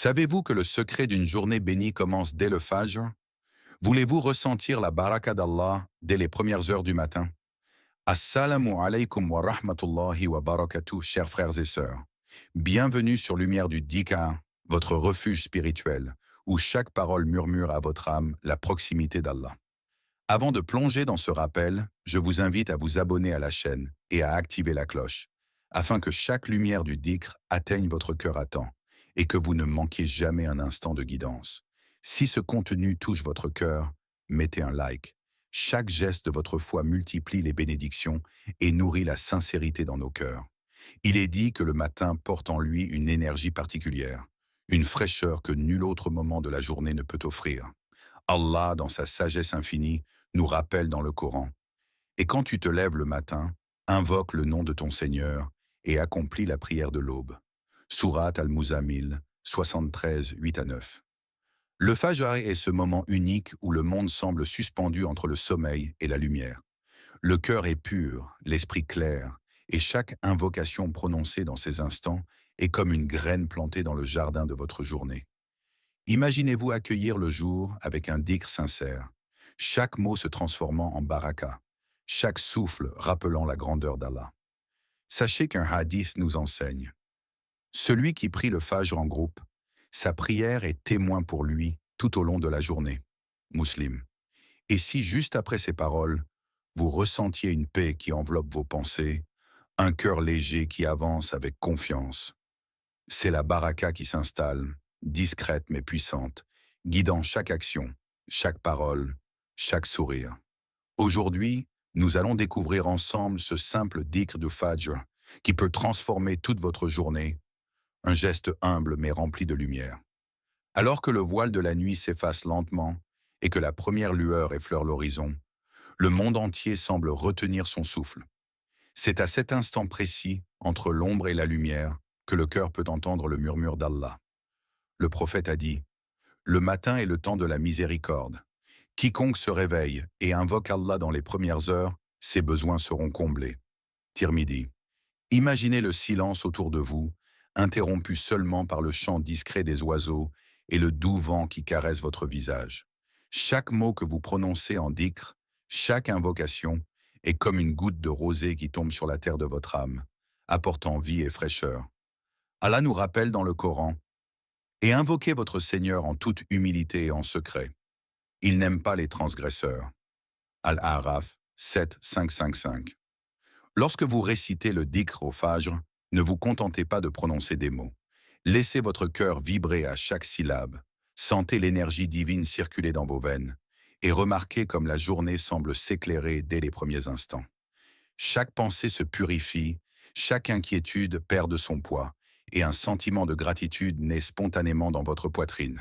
Savez-vous que le secret d'une journée bénie commence dès le Fajr? Voulez-vous ressentir la baraka d'Allah dès les premières heures du matin? Assalamu alaikum wa rahmatullahi wa barakatuh, chers frères et sœurs. Bienvenue sur Lumière du Dika, votre refuge spirituel, où chaque parole murmure à votre âme la proximité d'Allah. Avant de plonger dans ce rappel, je vous invite à vous abonner à la chaîne et à activer la cloche, afin que chaque lumière du dhikr atteigne votre cœur à temps et que vous ne manquiez jamais un instant de guidance. Si ce contenu touche votre cœur, mettez un like. Chaque geste de votre foi multiplie les bénédictions et nourrit la sincérité dans nos cœurs. Il est dit que le matin porte en lui une énergie particulière, une fraîcheur que nul autre moment de la journée ne peut offrir. Allah, dans sa sagesse infinie, nous rappelle dans le Coran: « Et quand tu te lèves le matin, invoque le nom de ton Seigneur et accomplis la prière de l'aube. » Sourate Al-Muzammil, 73, 8 à 9. Le Fajr est ce moment unique où le monde semble suspendu entre le sommeil et la lumière. Le cœur est pur, l'esprit clair, et chaque invocation prononcée dans ces instants est comme une graine plantée dans le jardin de votre journée. Imaginez-vous accueillir le jour avec un dhikr sincère, chaque mot se transformant en baraka, chaque souffle rappelant la grandeur d'Allah. Sachez qu'un hadith nous enseigne: celui qui prie le Fajr en groupe, sa prière est témoin pour lui tout au long de la journée. Muslim. Et si juste après ces paroles, vous ressentiez une paix qui enveloppe vos pensées, un cœur léger qui avance avec confiance, c'est la baraka qui s'installe, discrète mais puissante, guidant chaque action, chaque parole, chaque sourire. Aujourd'hui, nous allons découvrir ensemble ce simple dhikr du Fajr qui peut transformer toute votre journée, un geste humble mais rempli de lumière. Alors que le voile de la nuit s'efface lentement et que la première lueur effleure l'horizon, le monde entier semble retenir son souffle. C'est à cet instant précis, entre l'ombre et la lumière, que le cœur peut entendre le murmure d'Allah. Le prophète a dit: « Le matin est le temps de la miséricorde. Quiconque se réveille et invoque Allah dans les premières heures, ses besoins seront comblés. » Tirmidhi. Imaginez le silence autour de vous, interrompu seulement par le chant discret des oiseaux et le doux vent qui caresse votre visage. Chaque mot que vous prononcez en dhikr, chaque invocation, est comme une goutte de rosée qui tombe sur la terre de votre âme, apportant vie et fraîcheur. Allah nous rappelle dans le Coran: « Et invoquez votre Seigneur en toute humilité et en secret. Il n'aime pas les transgresseurs. » Al-A'raf 7, 5. Lorsque vous récitez le dhikr au Fajr, ne vous contentez pas de prononcer des mots. Laissez votre cœur vibrer à chaque syllabe. Sentez l'énergie divine circuler dans vos veines et remarquez comme la journée semble s'éclairer dès les premiers instants. Chaque pensée se purifie, chaque inquiétude perd de son poids et un sentiment de gratitude naît spontanément dans votre poitrine.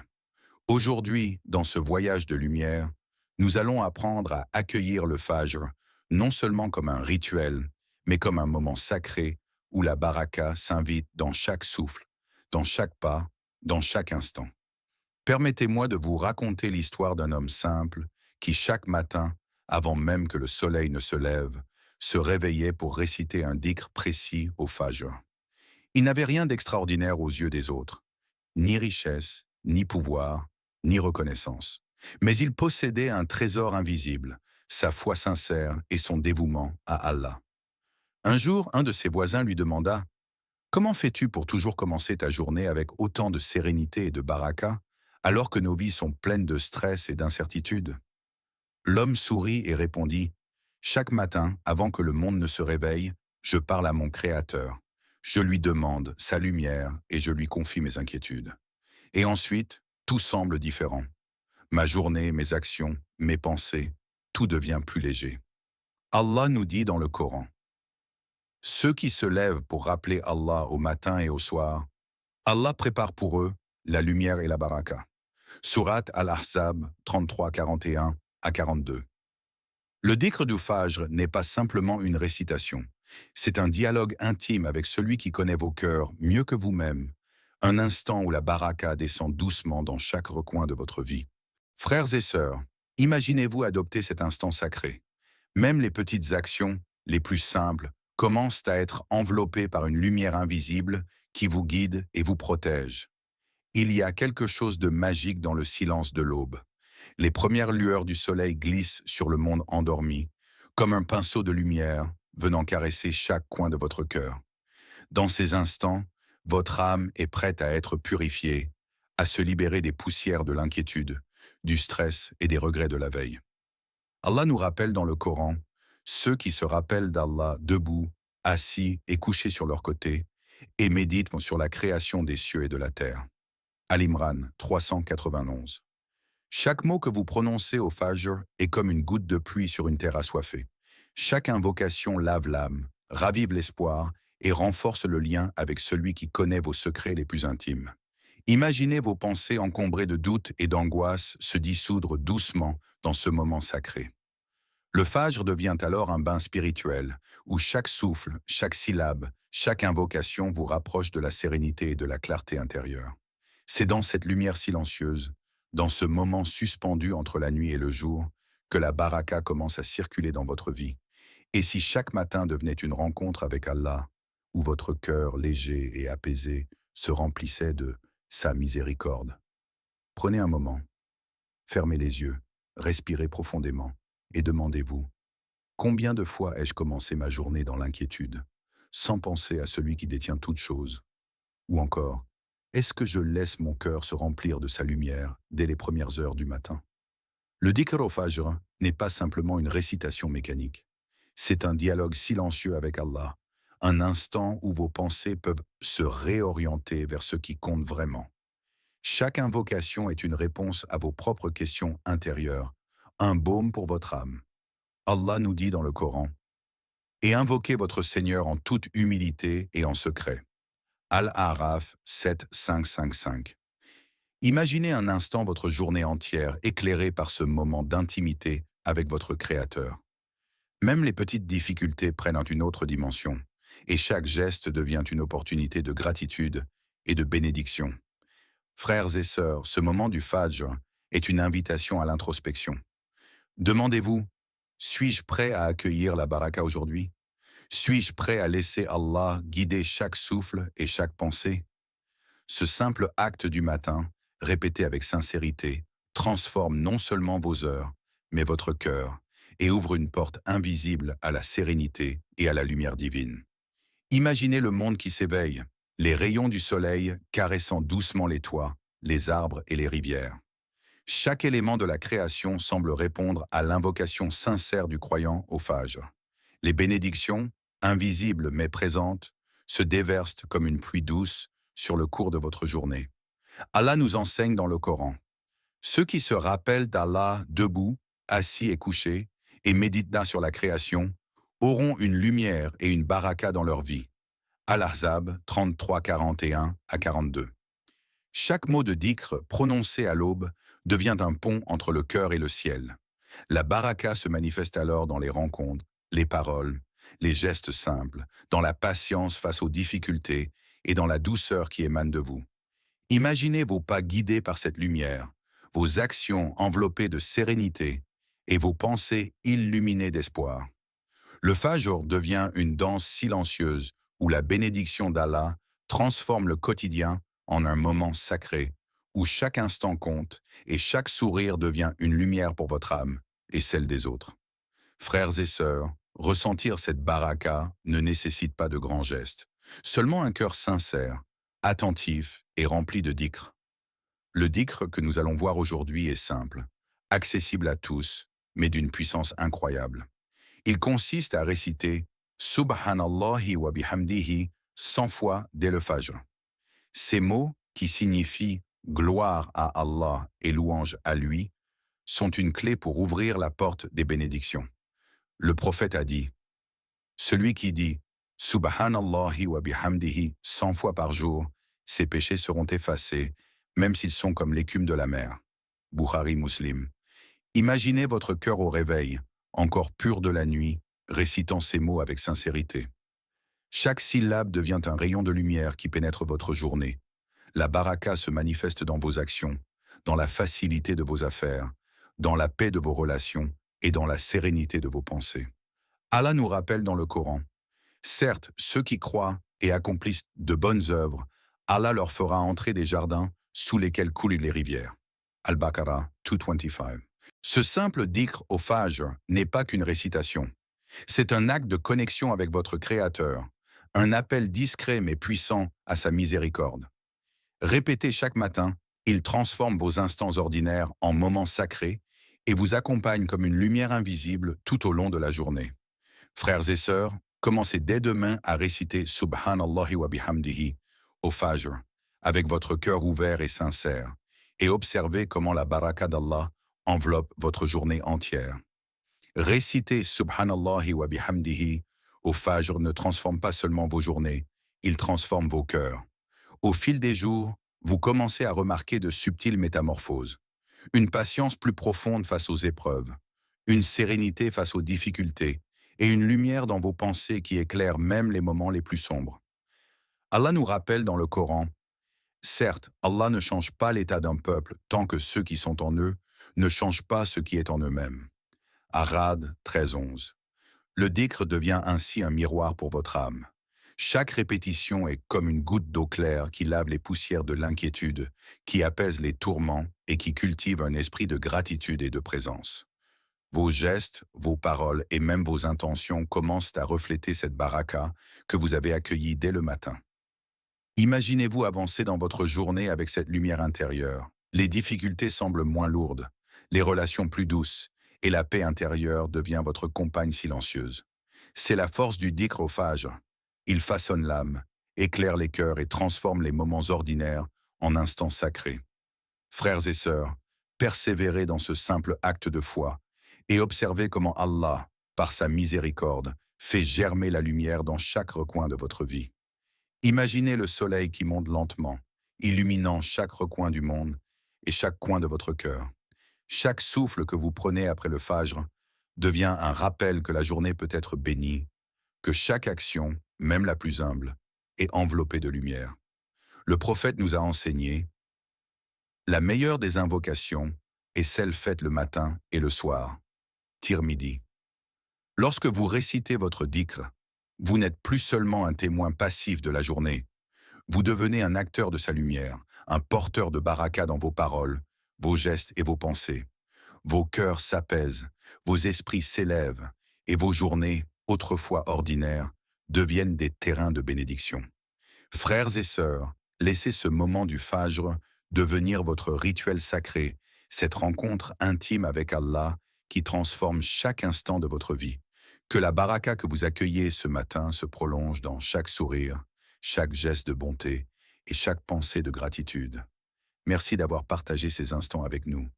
Aujourd'hui, dans ce voyage de lumière, nous allons apprendre à accueillir le Fajr, non seulement comme un rituel, mais comme un moment sacré où la baraka s'invite dans chaque souffle, dans chaque pas, dans chaque instant. Permettez-moi de vous raconter l'histoire d'un homme simple qui, chaque matin, avant même que le soleil ne se lève, se réveillait pour réciter un dhikr précis au Fajr. Il n'avait rien d'extraordinaire aux yeux des autres, ni richesse, ni pouvoir, ni reconnaissance. Mais il possédait un trésor invisible, sa foi sincère et son dévouement à Allah. Un jour, un de ses voisins lui demanda: « Comment fais-tu pour toujours commencer ta journée avec autant de sérénité et de baraka, alors que nos vies sont pleines de stress et d'incertitude ?» L'homme sourit et répondit: « Chaque matin, avant que le monde ne se réveille, je parle à mon Créateur. Je lui demande sa lumière et je lui confie mes inquiétudes. Et ensuite, tout semble différent. Ma journée, mes actions, mes pensées, tout devient plus léger. » Allah nous dit dans le Coran: « Ceux qui se lèvent pour rappeler Allah au matin et au soir, Allah prépare pour eux la lumière et la baraka. » Sourate Al-Ahzab 33, 41 à 42. Le dhikr du Fajr n'est pas simplement une récitation. C'est un dialogue intime avec celui qui connaît vos cœurs mieux que vous-même, un instant où la baraka descend doucement dans chaque recoin de votre vie. Frères et sœurs, imaginez-vous adopter cet instant sacré. Même les petites actions, les plus simples, commencent à être enveloppées par une lumière invisible qui vous guide et vous protège. Il y a quelque chose de magique dans le silence de l'aube. Les premières lueurs du soleil glissent sur le monde endormi, comme un pinceau de lumière venant caresser chaque coin de votre cœur. Dans ces instants, votre âme est prête à être purifiée, à se libérer des poussières de l'inquiétude, du stress et des regrets de la veille. Allah nous rappelle dans le Coran, ceux qui se rappellent d'Allah debout, assis et couchés sur leur côté, et méditent sur la création des cieux et de la terre. Al-Imran 391. Chaque mot que vous prononcez au Fajr est comme une goutte de pluie sur une terre assoiffée. Chaque invocation lave l'âme, ravive l'espoir et renforce le lien avec celui qui connaît vos secrets les plus intimes. Imaginez vos pensées encombrées de doutes et d'angoisse se dissoudre doucement dans ce moment sacré. Le Fajr devient alors un bain spirituel, où chaque souffle, chaque syllabe, chaque invocation vous rapproche de la sérénité et de la clarté intérieure. C'est dans cette lumière silencieuse, dans ce moment suspendu entre la nuit et le jour, que la baraka commence à circuler dans votre vie. Et si chaque matin devenait une rencontre avec Allah, où votre cœur léger et apaisé se remplissait de sa miséricorde. Prenez un moment, fermez les yeux, respirez profondément et demandez-vous, combien de fois ai-je commencé ma journée dans l'inquiétude, sans penser à celui qui détient toutes choses? Ou encore, est-ce que je laisse mon cœur se remplir de sa lumière dès les premières heures du matin? Le dhikr au Fajr n'est pas simplement une récitation mécanique. C'est un dialogue silencieux avec Allah, un instant où vos pensées peuvent se réorienter vers ce qui compte vraiment. Chaque invocation est une réponse à vos propres questions intérieures, un baume pour votre âme. Allah nous dit dans le Coran, « Et invoquez votre Seigneur en toute humilité et en secret. » Al-A'raf 7, 5. Imaginez un instant votre journée entière éclairée par ce moment d'intimité avec votre Créateur. Même les petites difficultés prennent une autre dimension, et chaque geste devient une opportunité de gratitude et de bénédiction. Frères et sœurs, ce moment du Fajr est une invitation à l'introspection. Demandez-vous, suis-je prêt à accueillir la baraka aujourd'hui? Suis-je prêt à laisser Allah guider chaque souffle et chaque pensée? Ce simple acte du matin, répété avec sincérité, transforme non seulement vos heures, mais votre cœur, et ouvre une porte invisible à la sérénité et à la lumière divine. Imaginez le monde qui s'éveille, les rayons du soleil caressant doucement les toits, les arbres et les rivières. Chaque élément de la création semble répondre à l'invocation sincère du croyant au Fajr. Les bénédictions, invisibles mais présentes, se déversent comme une pluie douce sur le cours de votre journée. Allah nous enseigne dans le Coran. Ceux qui se rappellent d'Allah debout, assis et couchés, et méditent sur la création, auront une lumière et une baraka dans leur vie. Al-Ahzab 33, 41 à 42. Chaque mot de dhikr prononcé à l'aube devient un pont entre le cœur et le ciel. La baraka se manifeste alors dans les rencontres, les paroles, les gestes simples, dans la patience face aux difficultés et dans la douceur qui émane de vous. Imaginez vos pas guidés par cette lumière, vos actions enveloppées de sérénité et vos pensées illuminées d'espoir. Le Fajr devient une danse silencieuse où la bénédiction d'Allah transforme le quotidien en un moment sacré, où chaque instant compte et chaque sourire devient une lumière pour votre âme et celle des autres. Frères et sœurs, ressentir cette baraka ne nécessite pas de grands gestes, seulement un cœur sincère, attentif et rempli de dhikr. Le dhikr que nous allons voir aujourd'hui est simple, accessible à tous, mais d'une puissance incroyable. Il consiste à réciter Subhanallahi wa bihamdihi 100 fois dès le Fajr. Ces mots, qui signifient gloire à Allah et louange à lui, sont une clé pour ouvrir la porte des bénédictions. Le prophète a dit, celui qui dit Subhanallahi wa bihamdihi 100 fois par jour, ses péchés seront effacés, même s'ils sont comme l'écume de la mer. Bukhari Muslim. Imaginez votre cœur au réveil, encore pur de la nuit, récitant ces mots avec sincérité. Chaque syllabe devient un rayon de lumière qui pénètre votre journée. La baraka se manifeste dans vos actions, dans la facilité de vos affaires, dans la paix de vos relations et dans la sérénité de vos pensées. Allah nous rappelle dans le Coran, « Certes, ceux qui croient et accomplissent de bonnes œuvres, Allah leur fera entrer des jardins sous lesquels coulent les rivières. Al-Baqarah 225. Ce simple dhikr au Fajr n'est pas qu'une récitation. C'est un acte de connexion avec votre Créateur, un appel discret mais puissant à sa miséricorde. Répétez chaque matin, il transforme vos instants ordinaires en moments sacrés et vous accompagne comme une lumière invisible tout au long de la journée. Frères et sœurs, commencez dès demain à réciter Subhanallahi wa bihamdihi au Fajr, avec votre cœur ouvert et sincère, et observez comment la baraka d'Allah enveloppe votre journée entière. Réciter Subhanallahi wa bihamdihi au Fajr ne transforme pas seulement vos journées, il transforme vos cœurs. Au fil des jours, vous commencez à remarquer de subtiles métamorphoses. Une patience plus profonde face aux épreuves, une sérénité face aux difficultés, et une lumière dans vos pensées qui éclaire même les moments les plus sombres. Allah nous rappelle dans le Coran, certes, Allah ne change pas l'état d'un peuple tant que ceux qui sont en eux ne changent pas ce qui est en eux-mêmes. Arad 13:11. Le dhikr devient ainsi un miroir pour votre âme. Chaque répétition est comme une goutte d'eau claire qui lave les poussières de l'inquiétude, qui apaise les tourments et qui cultive un esprit de gratitude et de présence. Vos gestes, vos paroles et même vos intentions commencent à refléter cette baraka que vous avez accueillie dès le matin. Imaginez-vous avancer dans votre journée avec cette lumière intérieure. Les difficultés semblent moins lourdes, les relations plus douces, et la paix intérieure devient votre compagne silencieuse. C'est la force du dhikr au Fajr. Il façonne l'âme, éclaire les cœurs et transforme les moments ordinaires en instants sacrés. Frères et sœurs, persévérez dans ce simple acte de foi et observez comment Allah, par sa miséricorde, fait germer la lumière dans chaque recoin de votre vie. Imaginez le soleil qui monte lentement, illuminant chaque recoin du monde et chaque coin de votre cœur. Chaque souffle que vous prenez après le Fajr devient un rappel que la journée peut être bénie, que chaque action, même la plus humble, est enveloppée de lumière. Le prophète nous a enseigné: la meilleure des invocations est celle faite le matin et le soir. Tirmidhi. Lorsque vous récitez votre dhikr, vous n'êtes plus seulement un témoin passif de la journée. Vous devenez un acteur de sa lumière, un porteur de baraka dans vos paroles, vos gestes et vos pensées. Vos cœurs s'apaisent, vos esprits s'élèvent, et vos journées, autrefois ordinaires, deviennent des terrains de bénédiction. Frères et sœurs, laissez ce moment du Fajr devenir votre rituel sacré, cette rencontre intime avec Allah qui transforme chaque instant de votre vie. Que la baraka que vous accueillez ce matin se prolonge dans chaque sourire, chaque geste de bonté et chaque pensée de gratitude. Merci d'avoir partagé ces instants avec nous.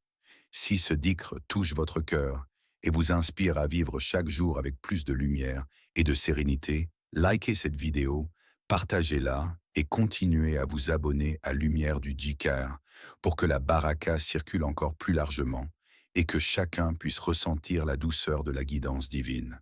Si ce dhikr touche votre cœur et vous inspire à vivre chaque jour avec plus de lumière et de sérénité, likez cette vidéo, partagez-la et continuez à vous abonner à Lumière du Dhikr pour que la baraka circule encore plus largement et que chacun puisse ressentir la douceur de la guidance divine.